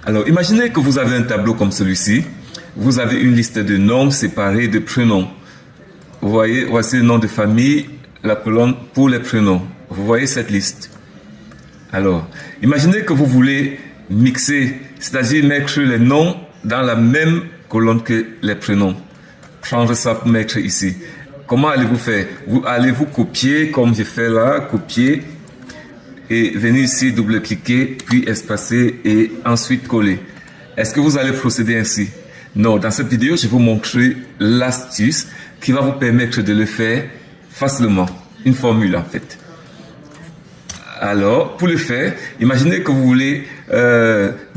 Alors, imaginez que vous avez un tableau comme celui-ci. Vous avez une liste de noms séparés de prénoms. Vous voyez, voici le nom de famille, la colonne pour les prénoms. Vous voyez cette liste. Alors, imaginez que vous voulez mixer, c'est-à-dire mettre les noms dans la même colonne que les prénoms. Prendre ça pour mettre ici. Comment allez-vous faire? Allez-vous copier comme je fais là, copier et venir ici, double-cliquer, puis espacer et ensuite coller. Est-ce que vous allez procéder ainsi? Non, dans cette vidéo, je vais vous montrer l'astuce qui va vous permettre de le faire facilement. Une formule en fait. Alors, pour le faire, imaginez que vous voulez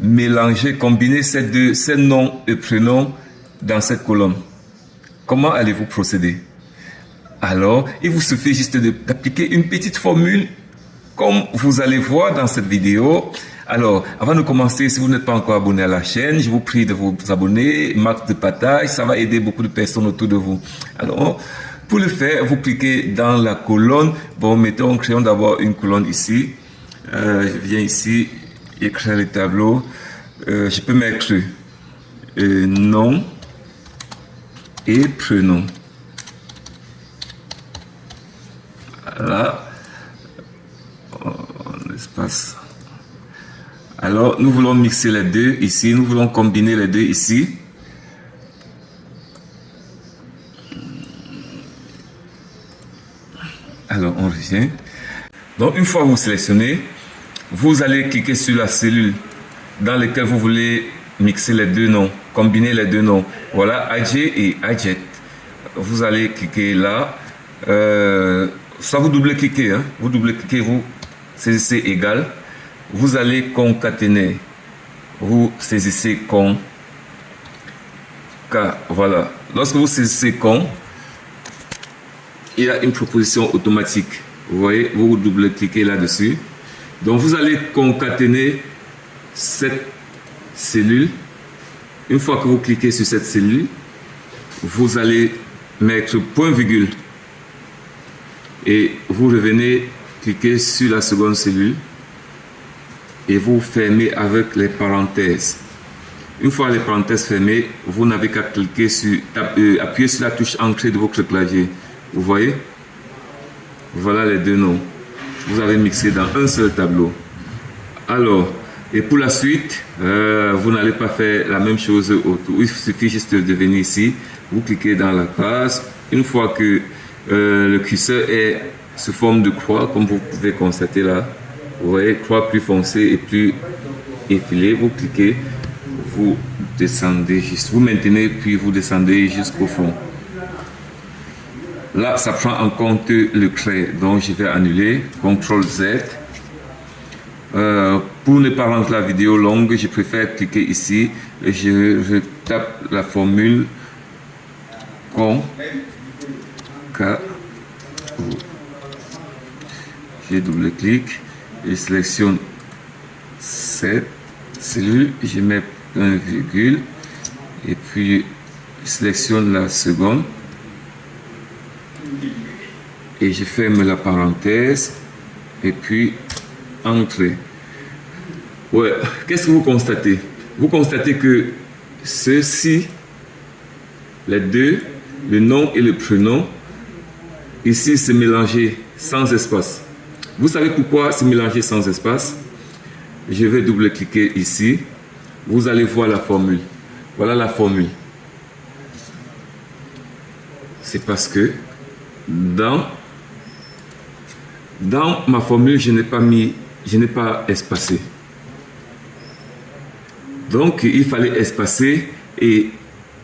mélanger, combiner ces noms et prénoms dans cette colonne. Comment allez-vous procéder? Alors, il vous suffit juste d'appliquer une petite formule comme vous allez voir dans cette vidéo. Alors, avant de commencer, si vous n'êtes pas encore abonné à la chaîne, je vous prie de vous abonner, marque de partage, ça va aider beaucoup de personnes autour de vous. Alors, pour le faire, vous cliquez dans la colonne. Bon, créons d'abord une colonne ici. Je viens ici, écrire le tableau. Je peux mettre nom et prénom. Voilà. L'espace. Alors, nous voulons mixer les deux ici. Nous voulons combiner les deux ici. Alors, on revient. Donc, une fois que vous sélectionnez, vous allez cliquer sur la cellule dans laquelle vous voulez mixer les deux noms, combiner les deux noms. Voilà, AJ et AJet. Vous allez cliquer là. Soit vous double-cliquez, hein. Vous double-cliquez, vous saisissez égal. Vous allez concaténer. Vous saisissez con. K. Voilà. Lorsque vous saisissez con, il y a une proposition automatique. Vous voyez, vous double-cliquez là-dessus. Donc, vous allez concaténer cette cellule. Une fois que vous cliquez sur cette cellule, vous allez mettre point-virgule. Et vous revenez, cliquez sur la seconde cellule. Et vous fermez avec les parenthèses. Une fois les parenthèses fermées, vous n'avez qu'à cliquer sur, appuyer sur la touche entrée de votre clavier. Vous voyez? Voilà les deux noms. Vous avez mixé dans un seul tableau. Alors, et pour la suite, vous n'allez pas faire la même chose autour. Il suffit juste de venir ici. Vous cliquez dans la case. Une fois que le curseur est sous forme de croix, comme vous pouvez constater là, vous voyez, croix plus foncée et plus effilée, vous cliquez, vous descendez juste, vous maintenez puis vous descendez jusqu'au fond. Là, ça prend en compte le trait, donc je vais annuler, CTRL Z. Pour ne pas rendre la vidéo longue, je préfère cliquer ici et je tape la formule CON K. Je double-clique et sélectionne cette cellule, je mets un virgule et puis je sélectionne la seconde et je ferme la parenthèse et puis entrer. Ouais, qu'est-ce que vous constatez? Vous constatez que ceux-ci, les deux, le nom et le prénom, ici c'est mélangé sans espace. Vous savez pourquoi c'est mélangé sans espace? Je vais double-cliquer ici. Vous allez voir la formule. Voilà la formule. C'est parce que dans ma formule, je n'ai pas espacé. Donc, il fallait espacer et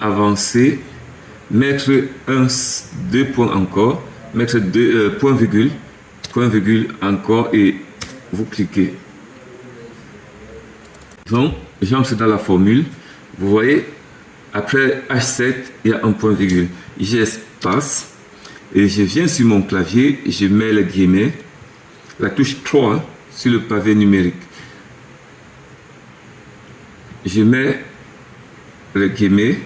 avancer, mettre deux points encore, mettre point virgule encore et vous cliquez. Donc, j'entre dans la formule. Vous voyez, après H7, il y a un point virgule. J'espace et je viens sur mon clavier, je mets les guillemets, la touche 3 sur le pavé numérique. Je mets les guillemets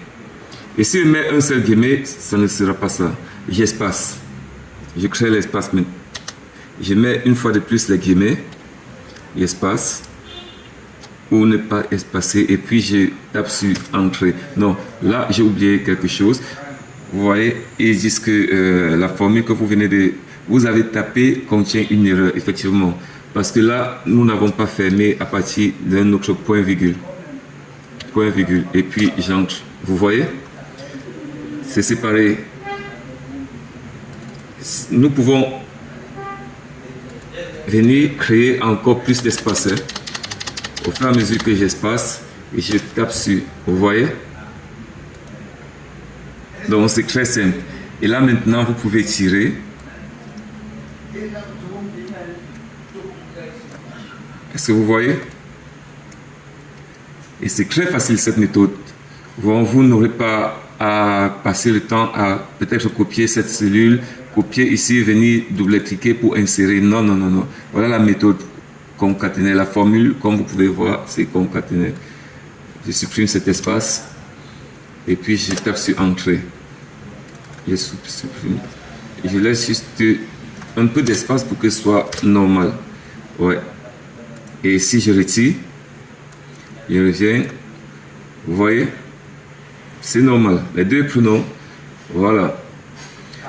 et si je mets un seul guillemet, ça ne sera pas ça. J'espace. Je crée l'espace maintenant. Je mets une fois de plus les guillemets, l'espace, ou ne pas espacer et puis je tape sur entrée. Non, là j'ai oublié quelque chose. Vous voyez, ils disent que la formule que vous avez tapé contient une erreur, effectivement. Parce que là, nous n'avons pas fermé à partir d'un autre point virgule. Point virgule. Et puis j'entre. Vous voyez? C'est séparé. Nous pouvons venir créer encore plus d'espace. Au fur et à mesure que j'espace, et je tape sur. Vous voyez? Donc c'est très simple. Et là maintenant, vous pouvez tirer. Est-ce que vous voyez? Et c'est très facile cette méthode. Vous n'aurez pas à passer le temps à peut-être copier cette cellule, copier ici, venir double-cliquer pour insérer. Non, non, non, non. Voilà la méthode concaténer. La formule, comme vous pouvez voir, c'est concaténer. Je supprime cet espace et puis je tape sur entrée. Je supprime. Je laisse juste un peu d'espace pour que ce soit normal. Ouais. Et si je retire, je reviens. Vous voyez? C'est normal. Les deux prénoms. Voilà.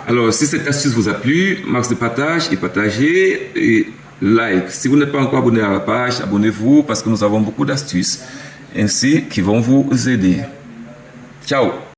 Alors, si cette astuce vous a plu, max de partage et partagez et like. Si vous n'êtes pas encore abonné à la page, abonnez-vous parce que nous avons beaucoup d'astuces ainsi qui vont vous aider. Ciao!